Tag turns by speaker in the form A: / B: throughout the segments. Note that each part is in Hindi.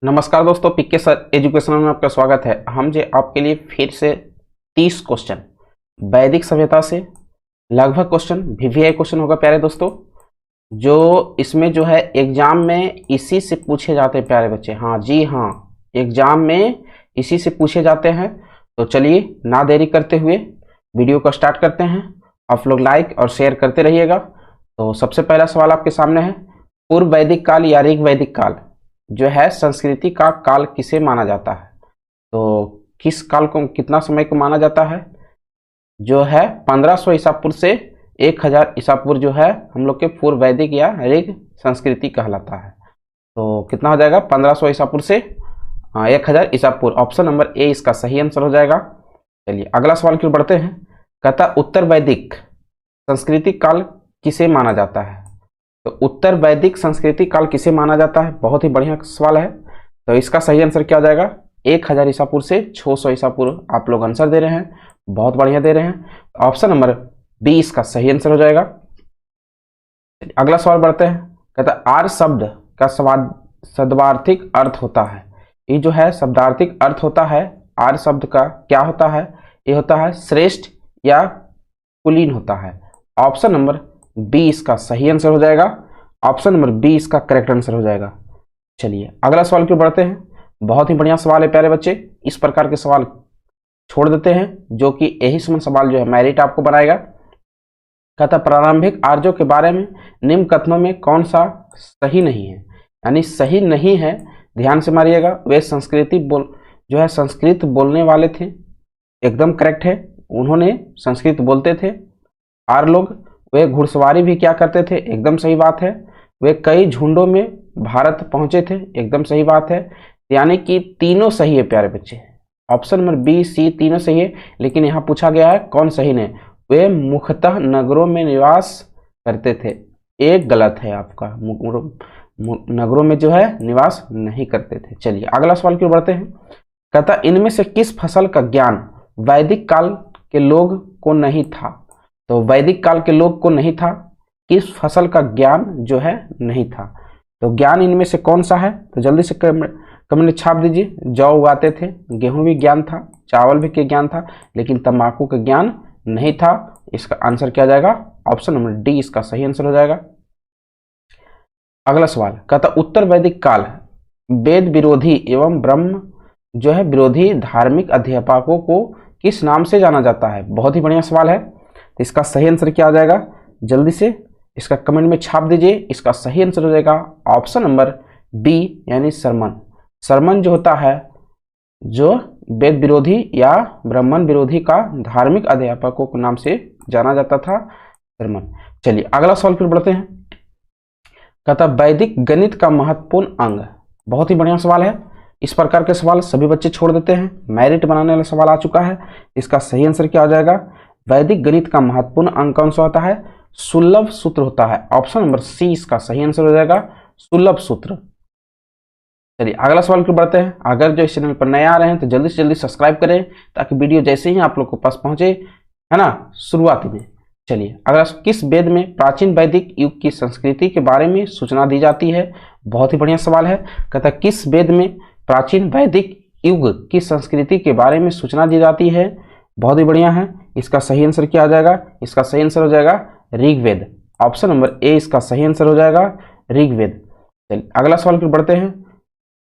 A: नमस्कार दोस्तों, पीके सर एजुकेशनल में आपका स्वागत है। हम जो आपके लिए फिर से 30 क्वेश्चन वैदिक सभ्यता से लगभग क्वेश्चन वीवीआई क्वेश्चन होगा प्यारे दोस्तों, जो इसमें जो है एग्जाम में इसी से पूछे जाते हैं प्यारे बच्चे। हाँ जी हाँ, एग्जाम में इसी से पूछे जाते हैं। तो चलिए ना देरी करते हुए वीडियो को स्टार्ट करते हैं। आप लोग लाइक और शेयर करते रहिएगा। तो सबसे पहला सवाल आपके सामने है, पूर्व वैदिक काल या ऋग वैदिक काल जो है संस्कृति का काल किसे माना जाता है? तो किस काल को, कितना समय को माना जाता है? जो है 1500 ईसा पूर्व से 1000 ईसा पूर्व जो है हम लोग के पूर्व वैदिक या ऋग संस्कृति कहलाता है। तो कितना हो जाएगा? 1500 ईसा पूर्व से 1000 ईसा पूर्व। ऑप्शन नंबर ए इसका सही आंसर हो जाएगा। चलिए अगला सवाल की ओर बढ़ते हैं। कहता उत्तर वैदिक संस्कृति काल किसे माना जाता है? तो उत्तर वैदिक संस्कृति काल किसे माना जाता है? बहुत ही बढ़िया सवाल है। तो इसका सही आंसर क्या हो जाएगा? 1000 ईसा पूर्व से 600 ईसा पूर्व। आप लोग आंसर दे रहे हैं, बहुत बढ़िया दे रहे हैं। ऑप्शन नंबर बी इसका सही आंसर हो जाएगा। अगला सवाल बढ़ते हैं। कहता है आर्य शब्द का शब्दार्थिक अर्थ होता है। ये जो है शब्दार्थिक अर्थ होता है आर्य शब्द का, क्या होता है? ये होता है श्रेष्ठ या कुलीन होता है। ऑप्शन नंबर बी इसका सही आंसर हो जाएगा। ऑप्शन नंबर बी इसका करेक्ट आंसर हो जाएगा। चलिए अगला सवाल की ओर बढ़ते हैं। बहुत ही बढ़िया सवाल है प्यारे बच्चे। इस प्रकार के सवाल छोड़ देते हैं जो कि यही सवाल जो है मेरिट आपको बनाएगा। कहता प्रारंभिक आर्यों के बारे में निम्न कथनों में कौन सा सही नहीं है? यानी सही नहीं है, ध्यान से मारिएगा। वे संस्कृत बोलने वाले थे, एकदम करेक्ट है। उन्होंने संस्कृत बोलते थे। आर्य लोग वे घुड़सवारी भी क्या करते थे, एकदम सही बात है। वे कई झुंडों में भारत पहुंचे थे, एकदम सही बात है। यानी कि तीनों सही है प्यारे बच्चे। ऑप्शन नंबर बी सी तीनों सही है, लेकिन यहाँ पूछा गया है कौन सही नहीं। वे मुख्यतः नगरों में निवास करते थे, एक गलत है आपका। नगरों में जो है निवास नहीं करते थे। चलिए अगला सवाल की ओर बढ़ते हैं। कहता इनमें से किस फसल का ज्ञान वैदिक काल के लोग को नहीं था? तो वैदिक काल के लोग को नहीं था, किस फसल का ज्ञान जो है नहीं था? तो ज्ञान इनमें से कौन सा है? तो जल्दी से कमेंट में छाप दीजिए। जौ उगाते थे, गेहूं भी ज्ञान था, चावल भी के ज्ञान था, लेकिन तंबाकू का ज्ञान नहीं था। इसका आंसर क्या जाएगा? ऑप्शन नंबर डी इसका सही आंसर हो जाएगा। अगला सवाल कहता उत्तर वैदिक काल वेद विरोधी एवं ब्रह्म जो है विरोधी धार्मिक अध्यापकों को किस नाम से जाना जाता है? बहुत ही बढ़िया सवाल है। तो इसका सही आंसर क्या आ जाएगा? जल्दी से इसका कमेंट में छाप दीजिए। इसका सही आंसर हो जाएगा ऑप्शन नंबर बी यानी शर्मन। शर्मन जो होता है जो वेद विरोधी या ब्राह्मण विरोधी का धार्मिक अध्यापकों के नाम से जाना जाता था, शर्मन। चलिए अगला सवाल फिर बढ़ते हैं। कहता वैदिक गणित का महत्वपूर्ण अंग। बहुत ही बढ़िया सवाल है। इस प्रकार के सवाल सभी बच्चे छोड़ देते हैं, मेरिट बनाने वाला सवाल आ चुका है। इसका सही आंसर क्या हो जाएगा? वैदिक गणित का महत्वपूर्ण अंग कौन सा होता है? सुलभ सूत्र होता है। ऑप्शन नंबर सी इसका सही आंसर हो जाएगा, सुलभ सूत्र। चलिए अगला सवाल की बढ़ते हैं। अगर जो इस चैनल पर नए आ रहे हैं तो जल्दी से जल्दी सब्सक्राइब करें ताकि वीडियो जैसे ही आप लोग को पास पहुंचे, है ना, शुरुआती में। चलिए अगला, किस वेद में प्राचीन वैदिक युग की संस्कृति के बारे में सूचना दी जाती है? बहुत ही बढ़िया सवाल है। कहता किस वेद में प्राचीन वैदिक युग की संस्कृति के बारे में सूचना दी जाती है? बहुत ही बढ़िया है। इसका सही आंसर क्या आ जाएगा? इसका सही आंसर हो जाएगा ऋग्वेद। ऑप्शन नंबर ए इसका सही आंसर हो जाएगा, ऋग्वेद। चलिए अगला सवाल फिर बढ़ते हैं।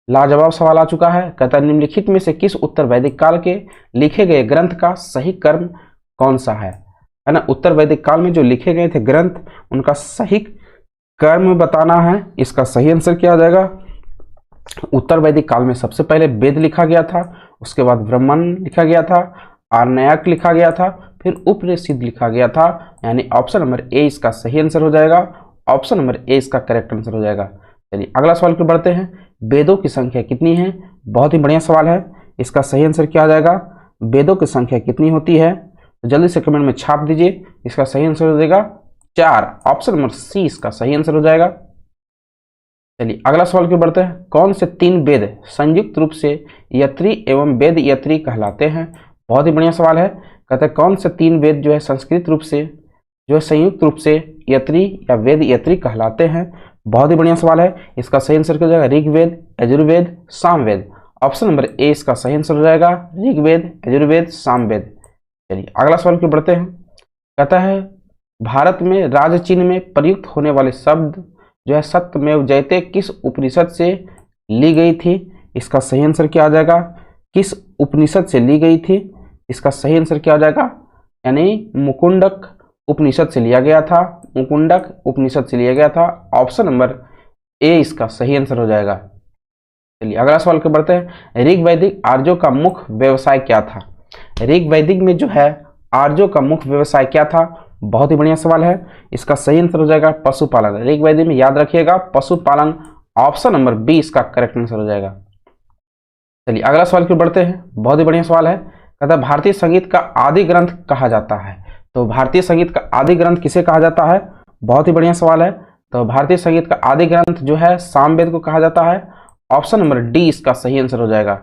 A: लाजवाब सवाल आ चुका है। कहता निम्नलिखित में से किस उत्तर वैदिक काल के लिखे गए ग्रंथ का सही कर्म कौन सा है ना? उत्तर वैदिक काल में जो लिखे गए थे ग्रंथ, उनका सही कर्म बताना है। इसका सही आंसर क्या आ जाएगा? उत्तर वैदिक काल में सबसे पहले वेद लिखा गया था, उसके बाद ब्राह्मण लिखा गया था, आर्यक लिखा गया था, फिर उपनिषद लिखा गया था। यानी ऑप्शन नंबर ए इसका सही आंसर हो जाएगा। ऑप्शन नंबर ए इसका करेक्ट आंसर हो जाएगा। चलिए अगला सवाल की बढ़ते हैं। वेदों की संख्या कितनी है? बहुत ही बढ़िया सवाल है। इसका सही आंसर क्या आ जाएगा? वेदों की संख्या कितनी होती है? तो जल्दी से कमेंट में छाप दीजिए। इसका सही आंसर हो जाएगा 4। ऑप्शन नंबर सी इसका सही आंसर हो जाएगा। चलिए अगला सवाल की बढ़ते हैं। कौन से 3 वेद संयुक्त रूप से यत्री एवं वेद यत्री कहलाते हैं? बहुत ही बढ़िया सवाल है। कहते हैं कौन से 3 वेद जो है संस्कृत रूप से जो है संयुक्त रूप से यत्री या वेद यत्री कहलाते हैं? बहुत ही बढ़िया सवाल है। इसका सही आंसर क्या हो जाएगा? Rigveda, Yajurveda, Samaveda. Option number A इसका सही आंसर हो जाएगा, ऋग्वेद, यजुर्वेद, सामवेद। चलिए अगला सवाल की बढ़ते हैं। कहता है भारत में राज चिन्ह में प्रयुक्त होने वाले शब्द जो है सत्यमेव जयते किस उपनिषद से ली गई थी? इसका सही आंसर क्या आ जाएगा? किस उपनिषद से ली गई थी? इसका सही आंसर क्या आ जाएगा? यानी मुकुंडक उपनिषद से लिया गया था, मुकुंडक उपनिषद से लिया गया था। ऑप्शन नंबर ए इसका सही आंसर हो जाएगा। चलिए अगला सवाल के बढ़ते हैं। ऋग वैदिक आर्यों का मुख्य व्यवसाय क्या था? ऋग वैदिक में जो है आर्यों का मुख्य व्यवसाय क्या था? बहुत ही बढ़िया सवाल है। इसका सही आंसर हो जाएगा पशुपालन। ऋग वैदिक में याद रखिएगा पशुपालन। ऑप्शन नंबर बी इसका करेक्ट आंसर हो जाएगा। चलिए अगला सवाल की बढ़ते हैं। बहुत ही बढ़िया सवाल है। कहता है भारतीय संगीत का आदि ग्रंथ कहा जाता है। तो भारतीय संगीत का आदि ग्रंथ किसे कहा जाता है? बहुत ही बढ़िया सवाल है। तो भारतीय संगीत का आदि ग्रंथ जो है सामवेद को कहा जाता है। ऑप्शन नंबर डी इसका सही आंसर हो जाएगा।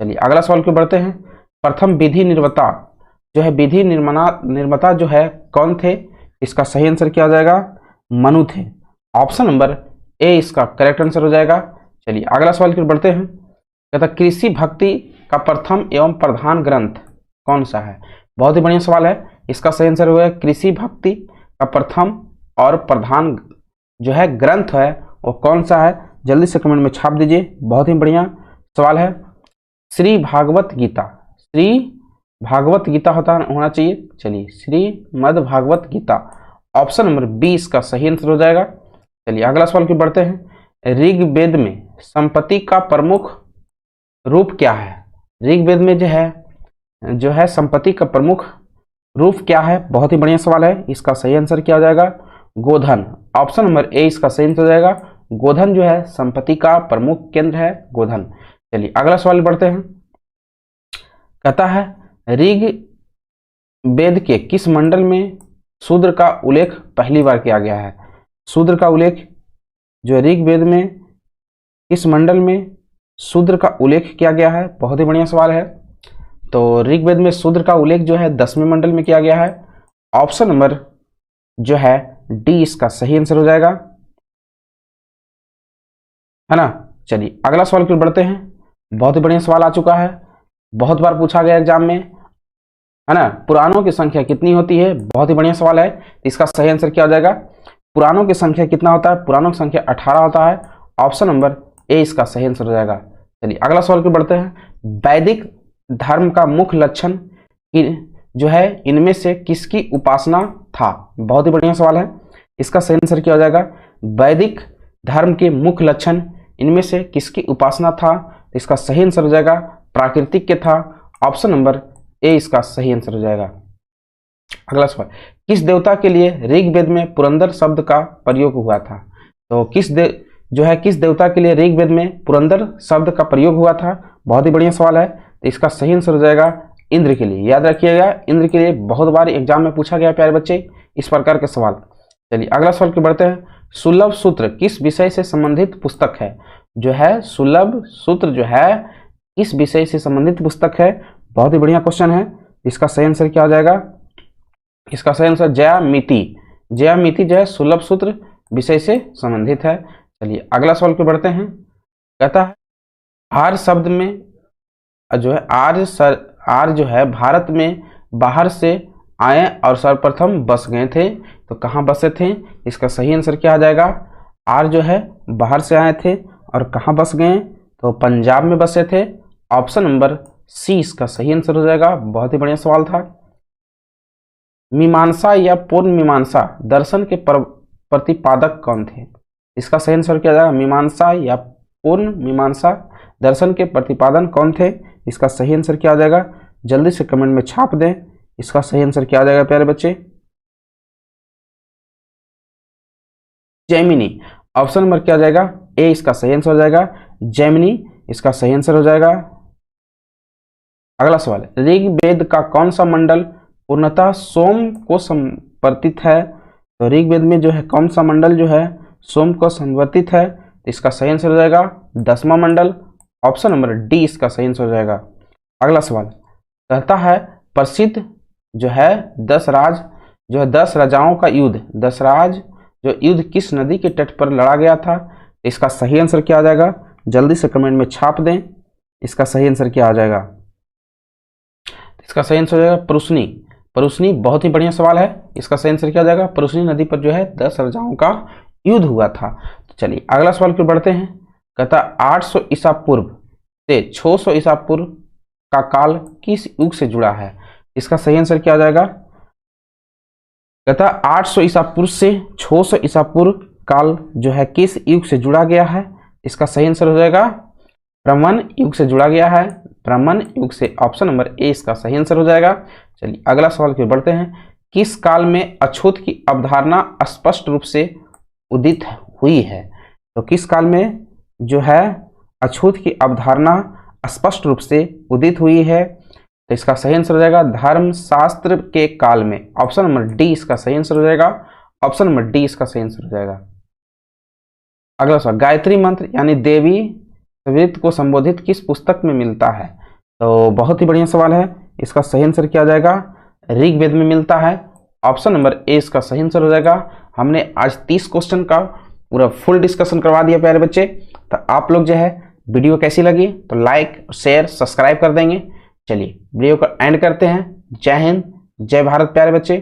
A: चलिए अगला सवाल की बढ़ते हैं। प्रथम विधि निर्माता जो है विधि निर्माता जो है कौन थे? इसका सही आंसर क्या हो जाएगा? मनु थे। ऑप्शन नंबर ए इसका करेक्ट आंसर हो जाएगा। चलिए अगला सवाल की बढ़ते हैं। कहता कृषि भक्ति का प्रथम एवं प्रधान ग्रंथ कौन सा है? बहुत ही बढ़िया सवाल है। इसका सही आंसर हुआ कृषि भक्ति का प्रथम और प्रधान जो है ग्रंथ है वो कौन सा है? जल्दी से कमेंट में छाप दीजिए। बहुत ही बढ़िया सवाल है। श्री भागवत गीता। श्री भागवत गीता होना चाहिए। चलिए Shrimad Bhagavad Gita. Option number B इसका सही आंसर हो जाएगा। चलिए अगला सवाल की बढ़ते हैं। ऋग्वेद में संपत्ति का प्रमुख रूप क्या है? ऋग्वेद में जो है संपत्ति का प्रमुख रूप क्या है? बहुत ही बढ़िया सवाल है। इसका सही आंसर क्या हो जाएगा? गोधन। ऑप्शन नंबर ए इसका सही आंसर हो जाएगा। गोधन जो है संपत्ति का प्रमुख केंद्र है गोधन। चलिए अगला सवाल बढ़ते हैं। कहता है ऋग्वेद के किस मंडल में शूद्र का उल्लेख पहली बार किया गया है? शूद्र का उल्लेख जो ऋग्वेद में किस मंडल में शूद्र का उल्लेख किया गया है? बहुत ही बढ़िया सवाल है। तो ऋग्वेद में शूद्र का उल्लेख जो है 10वें मंडल में किया गया है। ऑप्शन नंबर जो है डी इसका सही आंसर हो जाएगा, है ना। चलिए अगला सवाल की ओर बढ़ते हैं। बहुत ही बढ़िया सवाल आ चुका है, बहुत बार पूछा गया एग्जाम में, है ना। पुराणों की संख्या कितनी होती है? बहुत ही बढ़िया सवाल है। इसका सही आंसर क्या हो जाएगा? पुराणों की संख्या कितना होता है? पुराणों की संख्या 18 होता है। ऑप्शन नंबर ए इसका सही आंसर हो जाएगा। चलिए अगला सवाल की बढ़ते हैं। वैदिक धर्म का मुख्य लक्षण जो है इनमें से किसकी उपासना था? बहुत ही बढ़िया सवाल है। इसका सही आंसर क्या हो जाएगा? वैदिक धर्म के मुख्य लक्षण इनमें से किसकी उपासना था? इसका सही आंसर हो जाएगा प्राकृतिक के था। ऑप्शन नंबर ए इसका सही आंसर हो जाएगा। अगला सवाल, किस देवता के लिए ऋग्वेद में पुरंदर शब्द का प्रयोग हुआ था? तो किस देवता के लिए ऋग्वेद में पुरंदर शब्द का प्रयोग हुआ था? बहुत ही बढ़िया सवाल है। तो इसका सही आंसर हो जाएगा इंद्र के लिए। याद रखिएगा इंद्र के लिए बहुत बार एग्जाम में पूछा गया प्यारे बच्चे इस प्रकार के सवाल। चलिए अगला सवाल की बढ़ते हैं। सुलभ सूत्र किस विषय से संबंधित पुस्तक है? जो है सुलभ सूत्र जो है किस विषय से संबंधित पुस्तक है? बहुत ही बढ़िया क्वेश्चन है। इसका सही आंसर क्या हो जाएगा? इसका सही आंसर ज्यामिति जो है सुलभ सूत्र विषय से संबंधित है। चलिए अगला सवाल की बढ़ते हैं। कहता है आर्य शब्द में जो है आर्य जो है भारत में बाहर से आए और सर्वप्रथम बस गए थे, तो कहाँ बसे थे? इसका सही आंसर क्या आ जाएगा? आर्य जो है बाहर से आए थे और कहाँ बस गए? तो पंजाब में बसे थे। ऑप्शन नंबर सी इसका सही आंसर हो जाएगा। बहुत ही बढ़िया सवाल था। मीमांसा या पूर्ण मीमांसा दर्शन के प्रतिपादक कौन थे? इसका सही आंसर क्या जाएगा? मीमांसा या पूर्ण मीमांसा दर्शन के प्रतिपादन कौन थे? इसका सही आंसर क्या आ जाएगा? जल्दी से कमेंट में छाप दें। इसका सही आंसर क्या आ जाएगा प्यारे बच्चे? जैमिनी। ऑप्शन नंबर क्या आ जाएगा? ए इसका सही आंसर हो जाएगा जैमिनी। इसका सही आंसर हो जाएगा। अगला सवाल, ऋग्वेद का कौन सा मंडल पूर्णतः सोम को समर्पित है? तो ऋग्वेद में जो है कौन सा मंडल जो है सोम को समर्पित है? तो इसका सही आंसर हो जाएगा 10वां मंडल। ऑप्शन नंबर डी इसका सही आंसर हो जाएगा। अगला सवाल कहता है प्रसिद्ध जो है 10 राजाओं का युद्ध, जो युद्ध किस नदी के तट पर लड़ा गया था? इसका सही आंसर क्या आ जाएगा? जल्दी से कमेंट में छाप दें। इसका सही आंसर क्या आ जाएगा? इसका सही आंसर हो जाएगा परुस्नी। परुस्नी बहुत ही बढ़िया सवाल है। इसका सही आंसर क्या आ जाएगा? परुस्नी नदी पर जो है 10 राजाओं का युद्ध हुआ था। तो चलिए अगला सवाल की ओर बढ़ते हैं। कहता 800 ईसा पूर्व से 600 ईसा पूर्व का काल किस युग से जुड़ा है? इसका सही आंसर क्या आ जाएगा? कहता 800 ईसा पूर्व से 600 ईसा पूर्व काल जो है किस युग से जुड़ा गया है? इसका सही आंसर हो जाएगा ब्राह्मण युग से जुड़ा गया है। ब्राह्मण युग से ऑप्शन नंबर ए इसका सही आंसर हो जाएगा। चलिए अगला सवाल की ओर बढ़ते हैं। किस काल में अछूत की अवधारणा स्पष्ट रूप से उदित हुई है? तो किस काल में जो है अछूत की अवधारणा स्पष्ट रूप से उदित हुई है? तो इसका सही आंसर हो जाएगा धर्मशास्त्र के काल में। ऑप्शन नंबर डी इसका सही आंसर हो जाएगा। ऑप्शन नंबर डी इसका सही आंसर हो जाएगा। अगला सवाल, गायत्री मंत्र यानी देवी सवित को संबोधित किस पुस्तक में मिलता है? तो बहुत ही बढ़िया सवाल है। इसका सही आंसर क्या आ जाएगा? ऋग्वेद में मिलता है। ऑप्शन नंबर ए इसका सही आंसर हो जाएगा। हमने आज 30 क्वेश्चन का पूरा फुल डिस्कशन करवा दिया प्यारे बच्चे। तो आप लोग जो है वीडियो कैसी लगी तो लाइक शेयर सब्सक्राइब कर देंगे। चलिए वीडियो को एंड करते हैं। जय हिंद जय भारत प्यारे बच्चे।